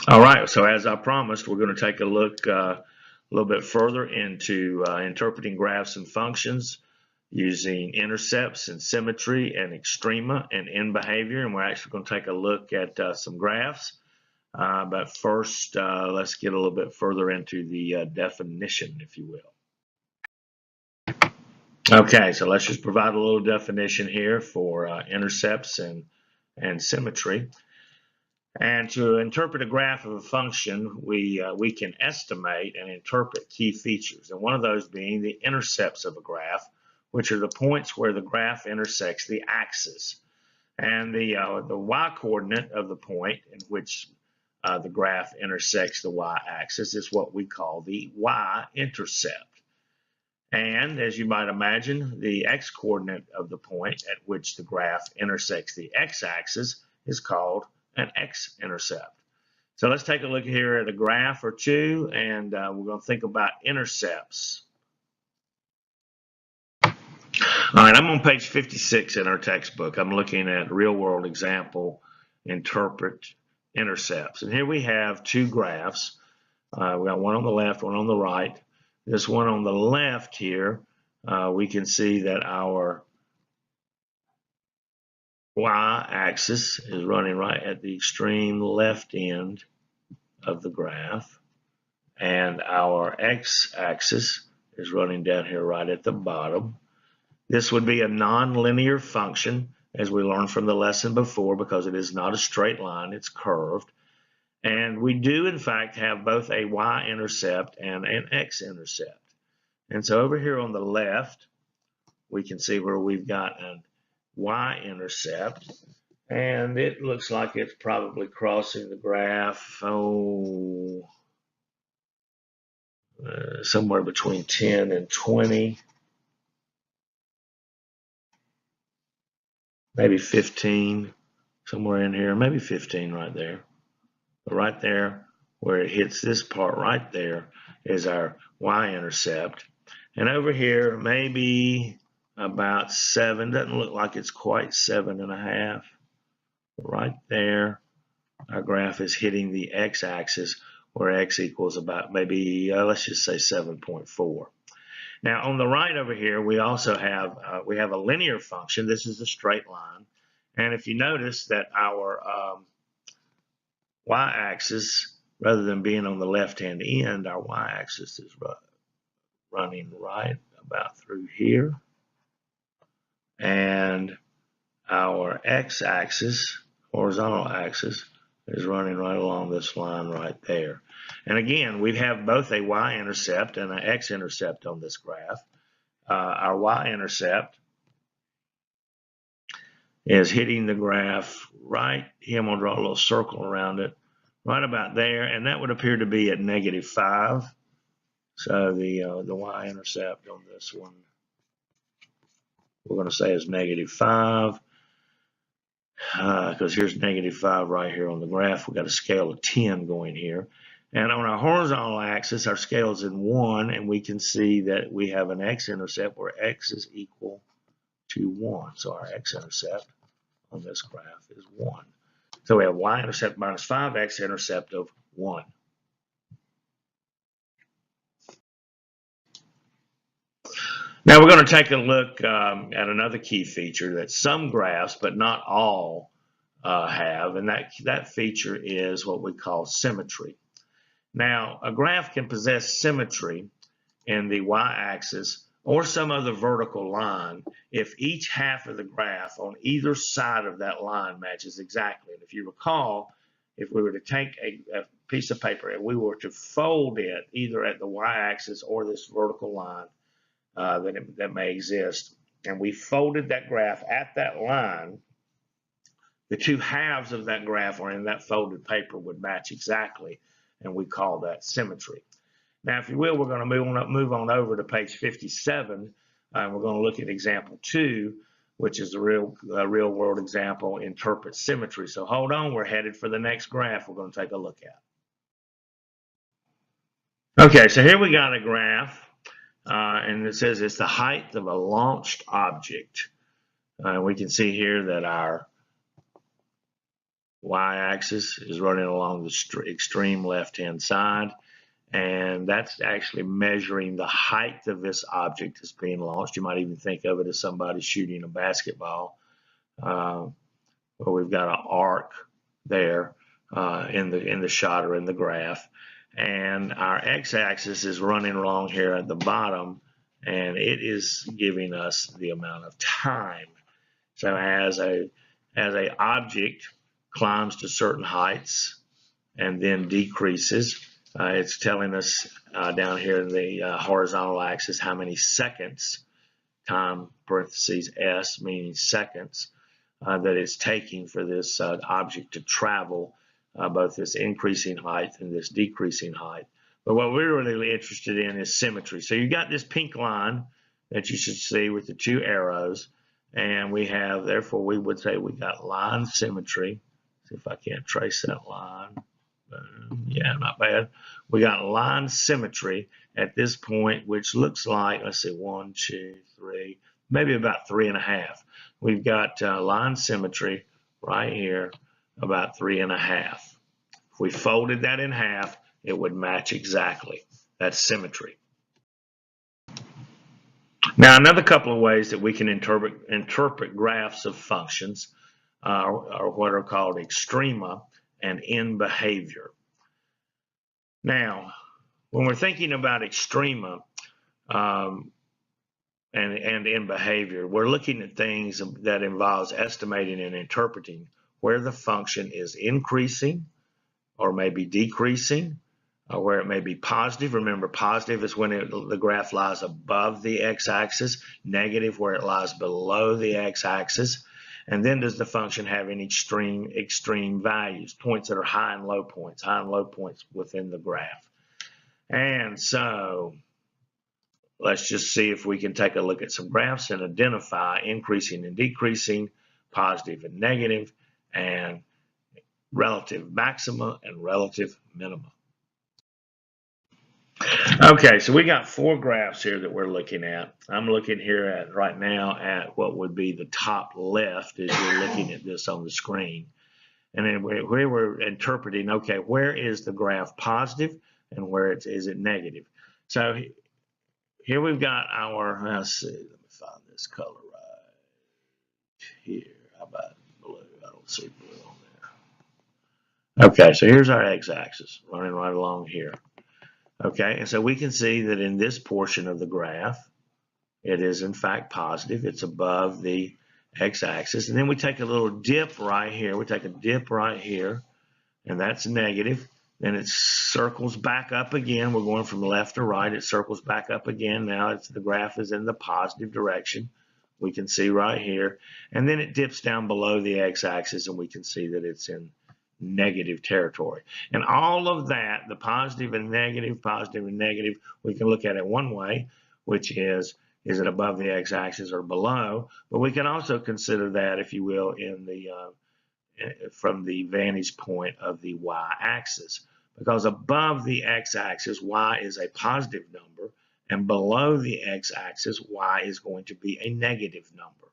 All right, so as I promised, we're going to take a look a little bit further into interpreting graphs and functions using intercepts and symmetry and extrema and end behavior. And we're actually going to take a look at some graphs. But first, let's get a little bit further into the definition, if you will. Okay, so let's just provide a little definition here for intercepts and symmetry. And to interpret a graph of a function, we can estimate and interpret key features, and one of those being the intercepts of a graph, which are the points where the graph intersects the axis. And the y-coordinate of the point in which the graph intersects the y-axis is what we call the y-intercept. And as you might imagine, the x-coordinate of the point at which the graph intersects the x-axis is called an x-intercept. So let's take a look here at a graph or two, and we're going to think about intercepts. All right, I'm on page 56 in our textbook. I'm looking at real-world example, interpret intercepts. And here we have two graphs. We got one on the left, one on the right. This one on the left here, we can see that our y-axis is running right at the extreme left end of the graph, and our x-axis is running down here right at the bottom. This would be a nonlinear function, as we learned from the lesson before, because it is not a straight line, it's curved. And we do, in fact, have both a y-intercept and an x-intercept. And so over here on the left, we can see where we've got a y-intercept, and it looks like it's probably crossing the graph, somewhere between 10 and 20, maybe 15, somewhere in here, maybe 15 right there. But right there, where it hits this part right there, is our y-intercept. And over here, maybe about 7, doesn't look like it's quite 7.5. Right there, our graph is hitting the x-axis, where x equals about maybe, let's just say 7.4. Now on the right over here, we also have a linear function. This is a straight line. And if you notice that our y-axis, rather than being on the left-hand end, our y-axis is running right about through here. And our x-axis, horizontal axis, is running right along this line right there. And again, we have both a y-intercept and an x-intercept on this graph. Our y-intercept is hitting the graph right here. I'm going to draw a little circle around it, right about there, and that would appear to be at -5. So the y-intercept on this one, we're going to say is -5. Because here's -5 right here on the graph. We've got a scale of 10 going here. And on our horizontal axis, our scale is in 1, and we can see that we have an x-intercept where x is equal to 1. So our x-intercept on this graph is 1. So we have y-intercept minus 5, x-intercept of 1. Now we're going to take a look at another key feature that some graphs, but not all, have, and that feature is what we call symmetry. Now, a graph can possess symmetry in the y-axis or some other vertical line if each half of the graph on either side of that line matches exactly. And if you recall, if we were to take a piece of paper and we were to fold it either at the y-axis or this vertical line that may exist, and we folded that graph at that line, the two halves of that graph or in that folded paper would match exactly, and we call that symmetry. Now, if you will, we're going to move on over to page 57, and we're going to look at example 2, which is a real world example, interpret symmetry. So hold on, we're headed for the next graph we're going to take a look at. Okay, so here we got a graph, and it says it's the height of a launched object. We can see here that our y-axis is running along the extreme left-hand side, and that's actually measuring the height of this object that's being launched. You might even think of it as somebody shooting a basketball, where we've got an arc there in the shot or in the graph, and our x-axis is running along here at the bottom, and it is giving us the amount of time. So as a object climbs to certain heights and then decreases, it's telling us down here in the horizontal axis how many seconds, time parentheses s meaning seconds, that it's taking for this object to travel both this increasing height and this decreasing height. But what we're really interested in is symmetry. So you've got this pink line that you should see with the two arrows, and we have, therefore we would say we got line symmetry. See if I can't trace that line. Yeah, not bad. We got line symmetry at this point, which looks like, let's see, 1, 2, 3, maybe about 3.5. We've got line symmetry right here, about 3.5. If we folded that in half, it would match exactly. That's symmetry. Now, another couple of ways that we can interpret graphs of functions are what are called extrema and in behavior. Now, when we're thinking about extrema and in behavior, we're looking at things that involves estimating and interpreting where the function is increasing or maybe decreasing, or where it may be positive. Remember, positive is when the graph lies above the x-axis, negative where it lies below the x-axis. And then does the function have any extreme values, points that are high and low points within the graph. And so let's just see if we can take a look at some graphs and identify increasing and decreasing, positive and negative, and relative maxima and relative minima. Okay, so we got 4 graphs here that we're looking at. I'm looking here at right now at what would be the top left as you're looking at this on the screen. And then we were interpreting, okay, where is the graph positive and where is it negative? So here we've got our, let's see, let me find this color right here. How about blue? I don't see blue on there. Okay, so here's our x-axis running right along here. Okay, and so we can see that in this portion of the graph, it is in fact positive. It's above the x-axis. And then we take a little dip right here. We take a dip right here, and that's negative. Then it circles back up again. We're going from left to right. It circles back up again. Now the graph is in the positive direction. We can see right here. And then it dips down below the x-axis, and we can see that it's in negative territory. And all of that, the positive and negative, we can look at it one way, which is it above the x-axis or below? But we can also consider that, if you will, in the from the vantage point of the y-axis, because above the x-axis, y is a positive number, and below the x-axis, y is going to be a negative number.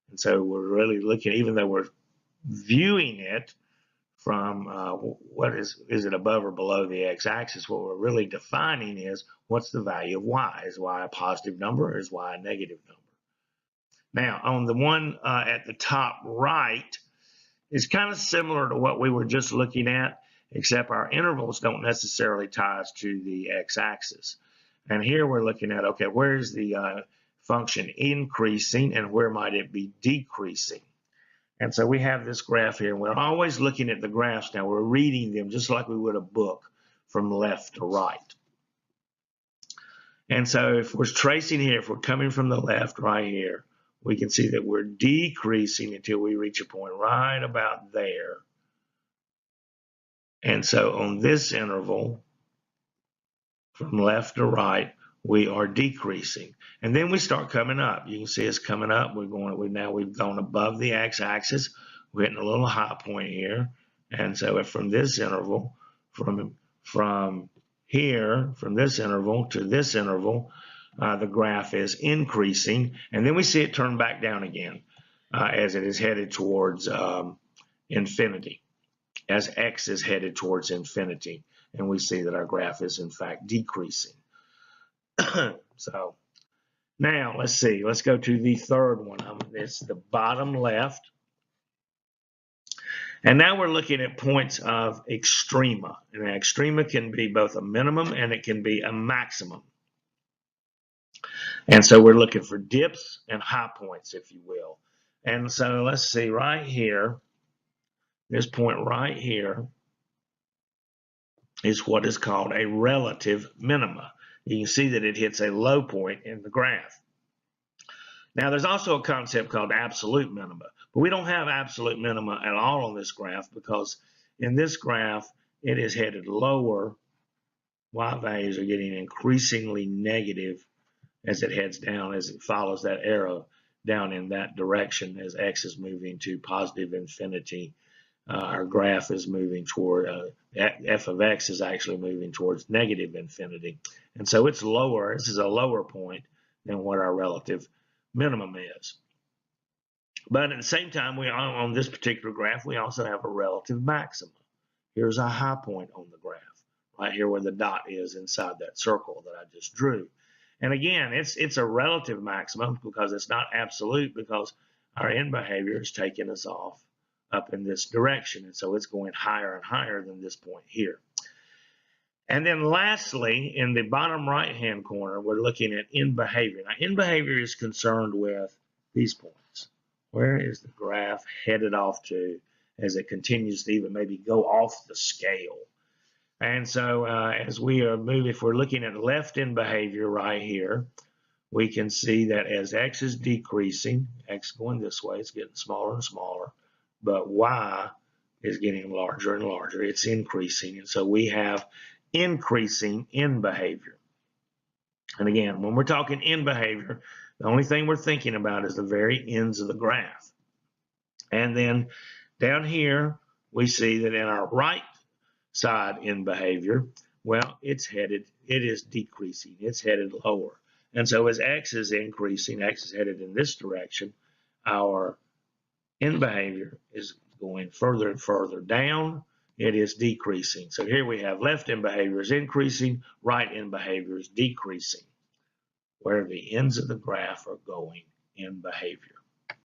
And so we're really looking, even though we're viewing it from what is it above or below the x-axis, what we're really defining is what's the value of y. Is y a positive number or is y a negative number? Now, on the one at the top right is kind of similar to what we were just looking at, except our intervals don't necessarily tie us to the x-axis. And here we're looking at, okay, where's the function increasing and where might it be decreasing? And so we have this graph here, and we're always looking at the graphs now. We're reading them just like we would a book from left to right. And so if we're tracing here, if we're coming from the left right here, we can see that we're decreasing until we reach a point right about there. And so on this interval, from left to right, we are decreasing. And then we start coming up. You can see us coming up. We've gone above the x-axis. We're hitting a little high point here. And so from this interval, from here, from this interval to this interval, the graph is increasing. And then we see it turn back down again as it is headed towards infinity. as x is headed towards infinity. And we see that our graph is in fact decreasing. So now let's see, let's go to the third one. It's the bottom left. And now we're looking at points of extrema. And an extrema can be both a minimum and it can be a maximum. And so we're looking for dips and high points, if you will. And so let's see right here, this point right here is what is called a relative minima. You can see that it hits a low point in the graph. Now, there's also a concept called absolute minima, but we don't have absolute minima at all on this graph because in this graph, it is headed lower. Y values are getting increasingly negative as it heads down, as it follows that arrow down in that direction as x is moving to positive infinity. Our graph is moving toward, f of x is actually moving towards negative infinity. And so it's lower, this is a lower point than what our relative minimum is. But at the same time, on this particular graph, we also have a relative maximum. Here's a high point on the graph, right here where the dot is inside that circle that I just drew. And again, it's a relative maximum because it's not absolute, because our end behavior is taking us off up in this direction. And so it's going higher and higher than this point here. And then lastly, in the bottom right-hand corner, we're looking at end behavior. Now, end behavior is concerned with these points. Where is the graph headed off to as it continues to even maybe go off the scale? And so as we are moving, if we're looking at left end behavior right here, we can see that as x is decreasing, x going this way, it's getting smaller and smaller, but y is getting larger and larger. It's increasing. And so we have increasing end behavior. And again, when we're talking end behavior, the only thing we're thinking about is the very ends of the graph. And then down here, we see that in our right side end behavior, well, it is decreasing. It's headed lower. And so as x is increasing, x is headed in this direction, our end behavior is going further and further down. It is decreasing. So here we have left end behavior is increasing, right end behavior is decreasing, where the ends of the graph are going in behavior.